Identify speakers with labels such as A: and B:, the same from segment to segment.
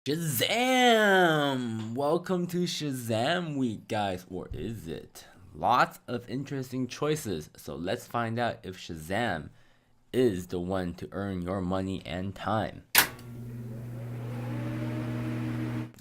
A: Shazam! Welcome to Shazam week, guys. Or is it? Lots of interesting choices. So let's find out if Shazam is the one to earn your money and time.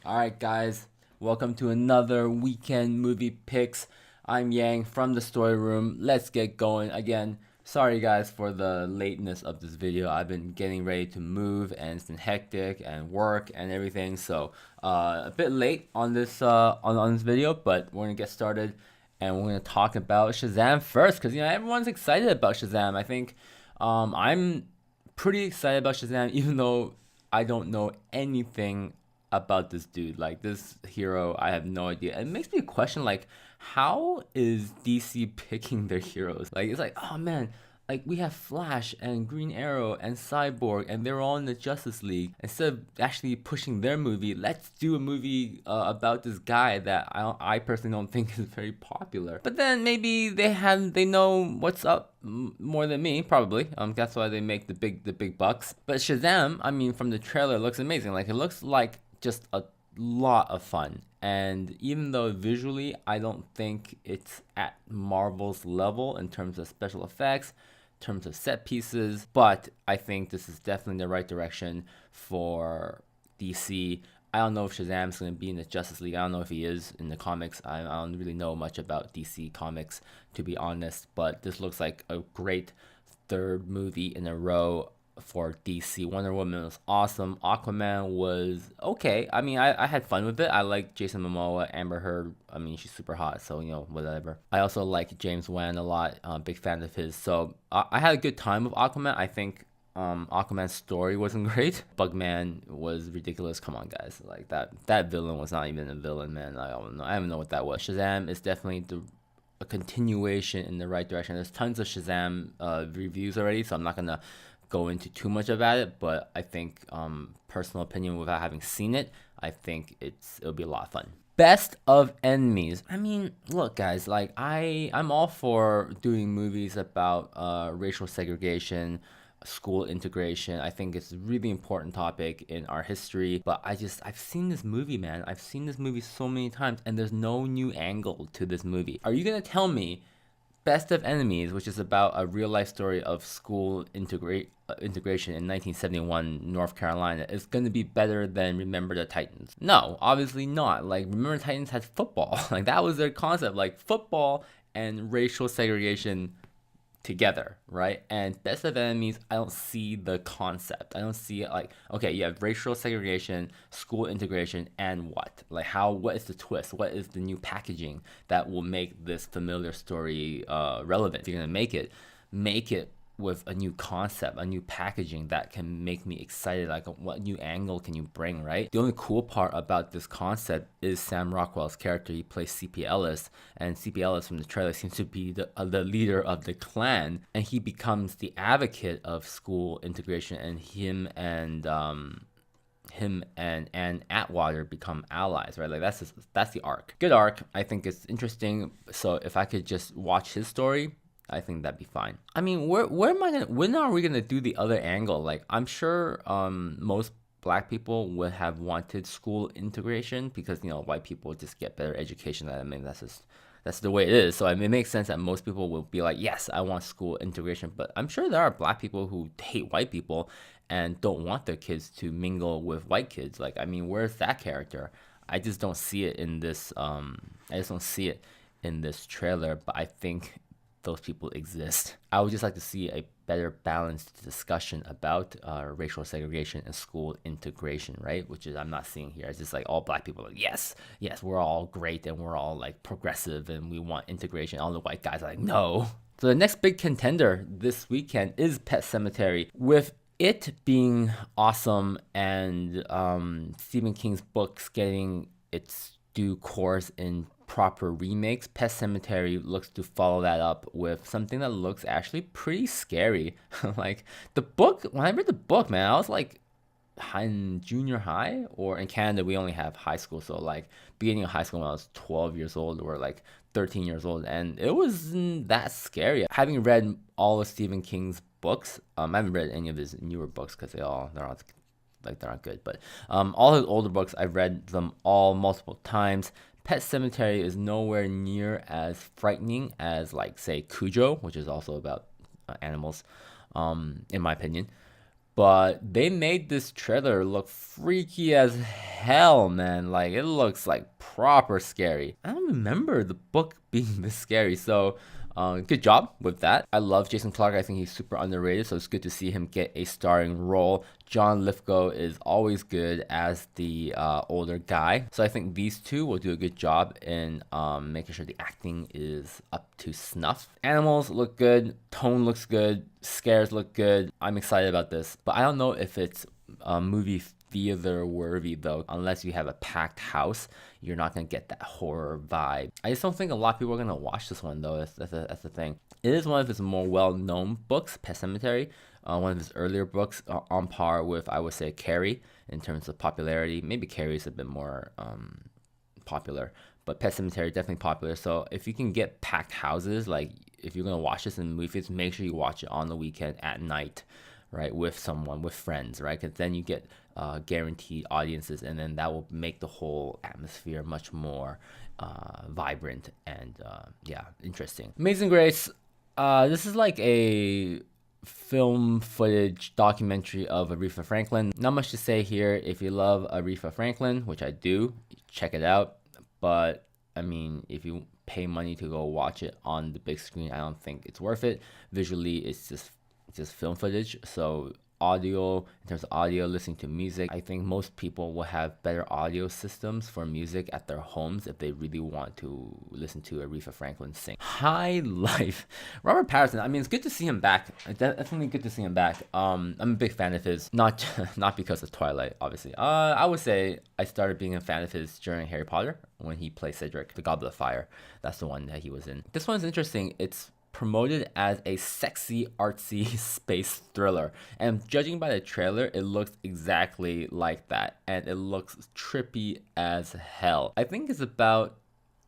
A: Alright, guys. Welcome to another weekend movie picks. I'm Yang from the story room. Let's get going again. Sorry guys for the lateness of this video. I've been getting ready to move and it's been hectic and work and everything, so a bit late on this on this video, but we're gonna get started and we're gonna talk about Shazam first because everyone's excited about Shazam. I think I'm pretty excited about Shazam even though I don't know anything about this dude. Like, this hero, I have no idea. It makes me question, like, how is DC picking their heroes? Like, it's like, oh man, like, we have Flash and Green Arrow and Cyborg and they're all in the Justice League. Instead of actually pushing their movie, let's do a movie about this guy that I personally don't think is very popular. But then maybe they know what's up more than me, probably. That's why they make the big bucks. But Shazam, I mean, from the trailer, it looks amazing. Like, it looks like just a lot of fun, and even though visually I don't think it's at Marvel's level in terms of special effects, in terms of set pieces, but I think this is definitely the right direction for DC. I don't know if Shazam's going to be in the Justice League. I don't know if he is in the comics. I don't really know much about DC comics, to be honest, but this looks like a great third movie in a row for DC. Wonder Woman was awesome. Aquaman was okay. I mean, I had fun with it. I like Jason Momoa, Amber Heard. I mean, she's super hot, so whatever. I also like James Wan a lot. Big fan of his. So I had a good time with Aquaman. I think Aquaman's story wasn't great. Bugman was ridiculous. Come on, guys. Like, that villain was not even a villain, man. I don't know. I don't know what that was. Shazam is definitely a continuation in the right direction. There's tons of Shazam reviews already, so I'm not gonna go into too much about it, but I think personal opinion without having seen it, I think it'll be a lot of fun. Best of enemies. I mean, look guys, like I'm all for doing movies about racial segregation, school integration. I think it's a really important topic in our history, but I've seen this movie, man. I've seen this movie so many times and there's no new angle to this movie. Are you gonna tell me Best of Enemies, which is about a real life story of school integration in 1971 North Carolina, is going to be better than Remember the Titans? No, obviously not. Like, Remember the Titans had football. Like, that was their concept, like football and racial segregation together, right? And Best of Enemies, I don't see the concept. I don't see it. Like, okay, you have racial segregation, school integration, and what? Like, what is the twist? What is the new packaging that will make this familiar story relevant? If you're gonna make it with a new concept, a new packaging that can make me excited. Like, what new angle can you bring, right? The only cool part about this concept is Sam Rockwell's character. He plays C.P. Ellis, and C.P. Ellis from the trailer seems to be the leader of the Klan, and he becomes the advocate of school integration, and him and Ann Atwater become allies, right? Like, that's the arc. Good arc. I think it's interesting. So if I could just watch his story, I think that'd be fine. I mean, when are we gonna do the other angle? Like, I'm sure most black people would have wanted school integration because white people just get better education. I mean, that's the way it is. So I mean, it makes sense that most people will be like, yes, I want school integration. But I'm sure there are black people who hate white people and don't want their kids to mingle with white kids. Like, I mean, where's that character? I just don't see it in this. Trailer. But I think those people exist. I would just like to see a better balanced discussion about racial segregation and school integration, right? Which is I'm not seeing here. It's just like all black people are like, yes, we're all great and we're all like progressive and we want integration. All the white guys are like, no. So the next big contender this weekend is Pet Sematary, with it being awesome and Stephen King's books getting its due course in proper remakes. Pet Sematary looks to follow that up with something that looks actually pretty scary. Like, the book, when I read the book, man, I was like in junior high, or in Canada we only have high school, so like beginning of high school when I was 12 years old or like 13 years old, and it wasn't that scary. Having read all of Stephen King's books, I haven't read any of his newer books because they're all like they're not good. But all his older books, I've read them all multiple times. Pet Sematary is nowhere near as frightening as, like, say, Cujo, which is also about animals, in my opinion. But they made this trailer look freaky as hell, man. Like, it looks like proper scary. I don't remember the book being this scary, so good job with that. I love Jason Clarke. I think he's super underrated, so it's good to see him get a starring role. John Lithgow is always good as the older guy, so I think these two will do a good job in making sure the acting is up to snuff. Animals look good, tone looks good, scares look good. I'm excited about this, but I don't know if it's movie theater worthy though. Unless you have a packed house, you're not gonna get that horror vibe. I just don't think a lot of people are gonna watch this one though. That's the thing. It is one of his more well-known books, Pet Sematary. One of his earlier books, on par with, I would say, Carrie in terms of popularity. Maybe Carrie's a bit more popular, but Pet Sematary definitely popular. So if you can get packed houses, like if you're gonna watch this in movies, make sure you watch it on the weekend at night, right, with someone, with friends, right? Because then you get guaranteed audiences, and then that will make the whole atmosphere much more vibrant and yeah, interesting. Amazing Grace. This is like a film footage documentary of Aretha Franklin. Not much to say here. If you love Aretha Franklin, which I do, check it out. But I mean, if you pay money to go watch it on the big screen, I don't think it's worth it. Visually, it's just film footage. So audio, in terms of audio, listening to music, I think most people will have better audio systems for music at their homes if they really want to listen to Aretha Franklin sing. High Life. Robert Pattinson, I mean, it's good to see him back. Definitely good to see him back. I'm a big fan of his, not because of Twilight, obviously. I would say I started being a fan of his during Harry Potter when he played Cedric, the Goblet of Fire. That's the one that he was in. This one's interesting. It's promoted as a sexy, artsy space thriller. And judging by the trailer, it looks exactly like that. And it looks trippy as hell. I think it's about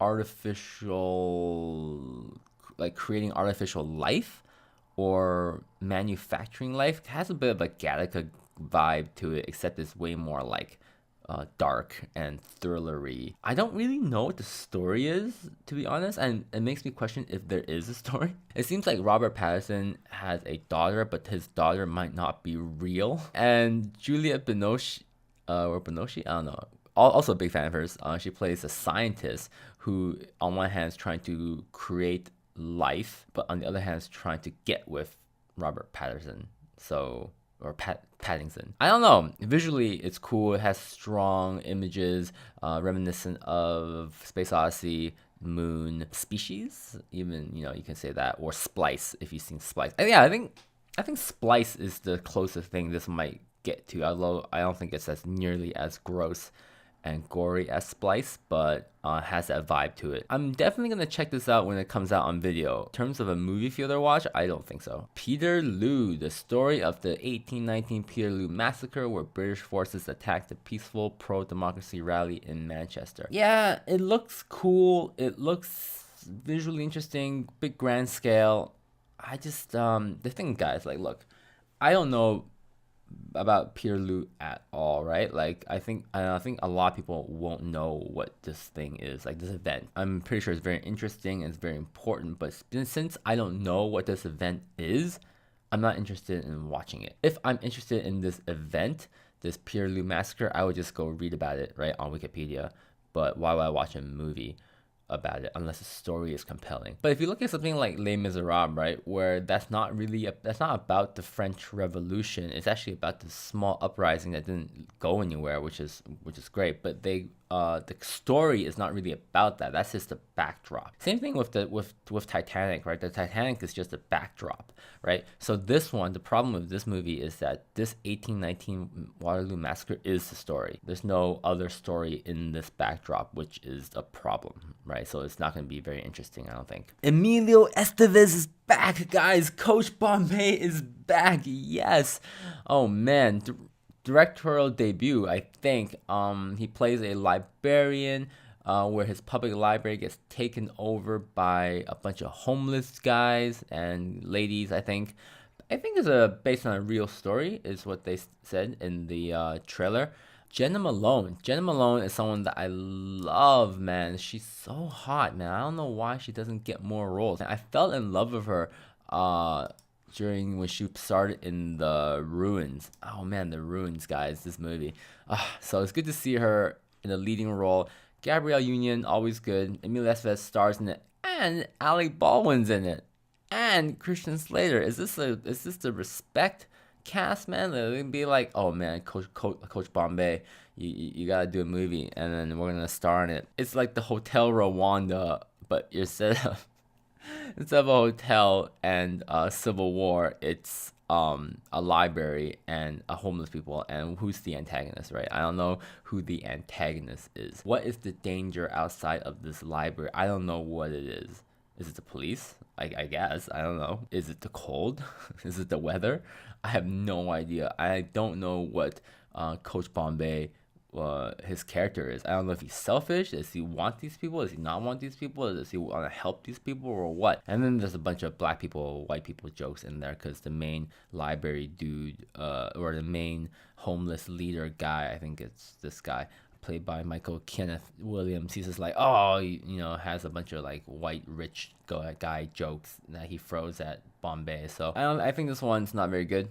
A: artificial, like creating artificial life or manufacturing life. It has a bit of a Gattaca vibe to it, except it's way more like dark and thrillery. I don't really know what the story is, to be honest, and it makes me question if there is a story. It seems like Robert Pattinson has a daughter, but his daughter might not be real. And Juliette Binoche, or Binoche, I don't know. Also a big fan of hers. She plays a scientist who, on one hand, is trying to create life, but on the other hand, is trying to get with Robert Pattinson. So, or Paddington. I don't know. Visually, it's cool. It has strong images, reminiscent of Space Odyssey, Moon, Species. Even, you know, you can say that, or Splice if you've seen Splice. And yeah, I think Splice is the closest thing this might get to. Although I don't think it's as nearly as gross and gory as Splice, but has that vibe to it. I'm definitely gonna check this out when it comes out on video. In terms of a movie theater watch, I don't think so. Peterloo, the story of the 1819 Peterloo massacre, where British forces attacked a peaceful pro-democracy rally in Manchester. Yeah, it looks cool. It looks visually interesting, big grand scale. I just the thing, guys, like, look, I don't know about Peterloo at all, right? Like, I think a lot of people won't know what this thing is, like this event. I'm pretty sure it's very interesting and it's very important, but since I don't know what this event is, I'm not interested in watching it. If I'm interested in this event, this Peterloo massacre, I would just go read about it, right, on Wikipedia. But why would I watch a movie about it unless the story is compelling? But if you look at something like Les Miserables, right, where that's not about the French Revolution. It's actually about the small uprising that didn't go anywhere, which is great. But the story is not really about that. That's just the backdrop. Same thing with Titanic, right? The Titanic is just a backdrop, right? So this one, the problem with this movie is that this 1819 Waterloo Massacre is the story. There's no other story in this backdrop, which is a problem, right? So it's not going to be very interesting, I don't think. Emilio Estevez is back, guys. Coach Bombay is back. Yes. Oh man. Directorial debut, I think. He plays a librarian where his public library gets taken over by a bunch of homeless guys and ladies, I think. I think it's a based on a real story, is what they said in the trailer. Jenna Malone. Jenna Malone is someone that I love, man. She's so hot, man. I don't know why she doesn't get more roles. I fell in love with her uh, during when she started in The Ruins. Oh man, The Ruins, guys, this movie. So it's good to see her in a leading role. Gabrielle Union, always good. Emilio Estevez stars in it, and Alec Baldwin's in it, and Christian Slater. Is this the respect cast, man? They'd be like, oh man, Coach Bombay, you gotta do a movie, and then we're gonna star in it. It's like the Hotel Rwanda, but instead of a hotel and a civil war, it's a library and a homeless people. And who's the antagonist, right? I don't know who the antagonist is. What is the danger outside of this library? I don't know what it is. Is it the police? I guess. I don't know. Is it the cold? Is it the weather? I have no idea. I don't know what Coach Bombay, his character is. I don't know if he's selfish. Does he want these people? Does he not want these people? Does he want to help these people or what? And then there's a bunch of black people, white people jokes in there because the main library dude, or the main homeless leader guy, I think it's this guy, played by Michael Kenneth Williams. He's just like, oh, has a bunch of like white rich guy jokes that he throws at Bombay. So I think this one's not very good.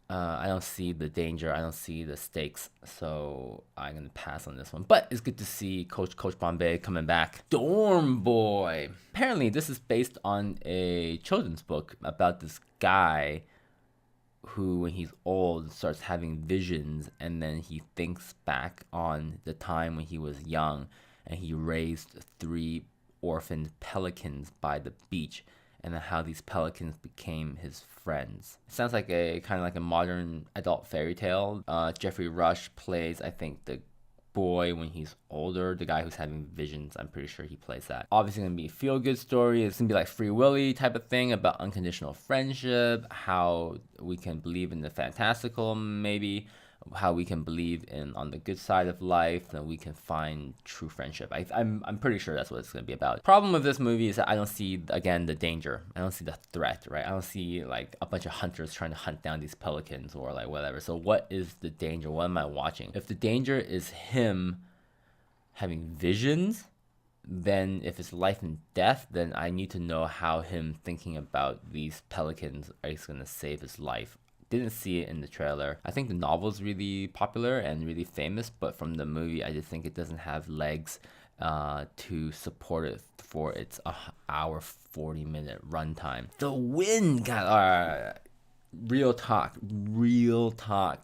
A: I don't see the danger. I don't see the stakes. So I'm gonna pass on this one. But it's good to see Coach Bombay coming back. Dorm Boy. Apparently, this is based on a children's book about this guy who, when he's old, starts having visions, and then he thinks back on the time when he was young and he raised 3 orphaned pelicans by the beach, and then how these pelicans became his friends. It sounds like a kind of like a modern adult fairy tale. Jeffrey Rush plays, I think, the boy when he's older, the guy who's having visions. I'm pretty sure he plays that. Obviously gonna be a feel-good story. It's gonna be like Free Willy type of thing about unconditional friendship, how we can believe in the fantastical, maybe how we can believe in on the good side of life, that we can find true friendship. I'm pretty sure that's what it's gonna be about. Problem with this movie is that I don't see, again, the danger. I don't see the threat, right? I don't see like a bunch of hunters trying to hunt down these pelicans or like whatever. So what is the danger? What am I watching? If the danger is him having visions, then if it's life and death, then I need to know how him thinking about these pelicans is gonna save his life. Didn't see it in the trailer. I think the novel's really popular and really famous, but from the movie, I just think it doesn't have legs to support it for its hour 40-minute runtime. The Wind, guys. Real talk,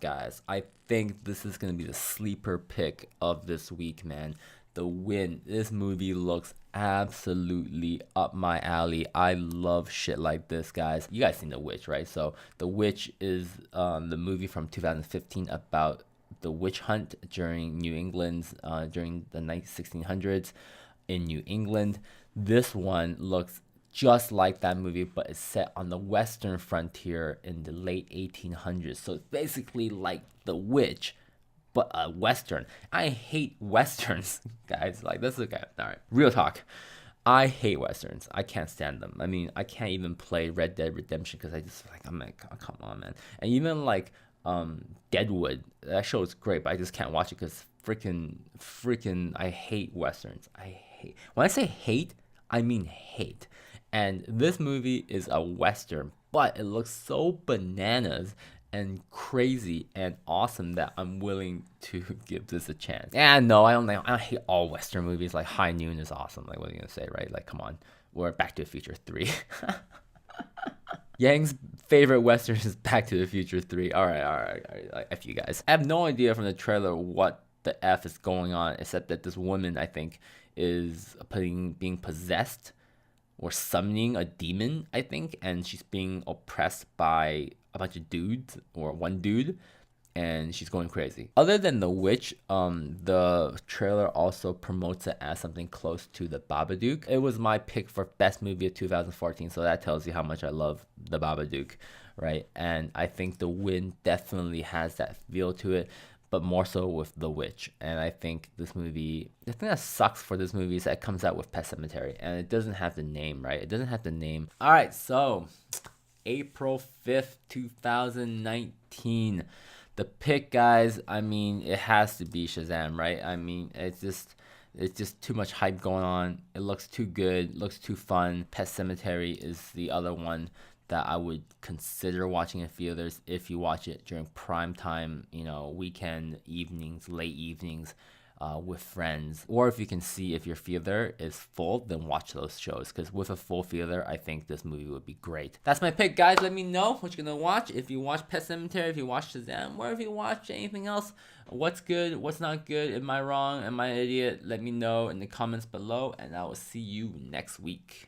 A: guys. I think this is gonna be the sleeper pick of this week, man. The Wind. This movie looks absolutely up my alley. I love shit like this, guys. You guys seen The Witch, right? So The Witch is the movie from 2015 about the witch hunt during New England, during the 1600s in New England. This one looks just like that movie, but it's set on the western frontier in the late 1800s. So it's basically like The Witch, but a western. I hate westerns, guys. Like, this is okay. All right, real talk. I hate westerns. I can't stand them. I mean, I can't even play Red Dead Redemption because I'm like, oh, come on, man. And even like Deadwood, that show is great, but I just can't watch it because freaking, I hate westerns. When I say hate, I mean hate. And this movie is a western, but it looks so bananas and crazy and awesome that I'm willing to give this a chance. And no, I hate all Western movies. Like High Noon is awesome. Like, what are you gonna say, right? Like, come on, we're Back to the Future 3. Yang's favorite Western is Back to the Future 3. All right. Like, F you guys. I have no idea from the trailer what the F is going on, except that this woman, I think, is being possessed or summoning a demon, I think, and she's being oppressed by a bunch of dudes or one dude, and she's going crazy. Other than The Witch, the trailer also promotes it as something close to The Babadook. It was my pick for best movie of 2014, so that tells you how much I love The Babadook, right? And I think The Wind definitely has that feel to it, but more so with The Witch. And I think this movie, the thing that sucks for this movie is that it comes out with Pet Sematary, and it doesn't have the name, right? It doesn't have the name. All right, so April 5th, 2019. The pick, guys, I mean, it has to be Shazam, right? I mean, it's just too much hype going on. It looks too good, looks too fun. Pet Sematary is the other one that I would consider watching in theaters if you watch it during prime time, weekend evenings, late evenings, with friends. Or if you can see if your theater is full, then watch those shows. Because with a full theater, I think this movie would be great. That's my pick, guys. Let me know what you're gonna watch. If you watch Pet Sematary, if you watch Shazam, or if you watch anything else, what's good, what's not good, am I wrong, am I an idiot? Let me know in the comments below, and I will see you next week.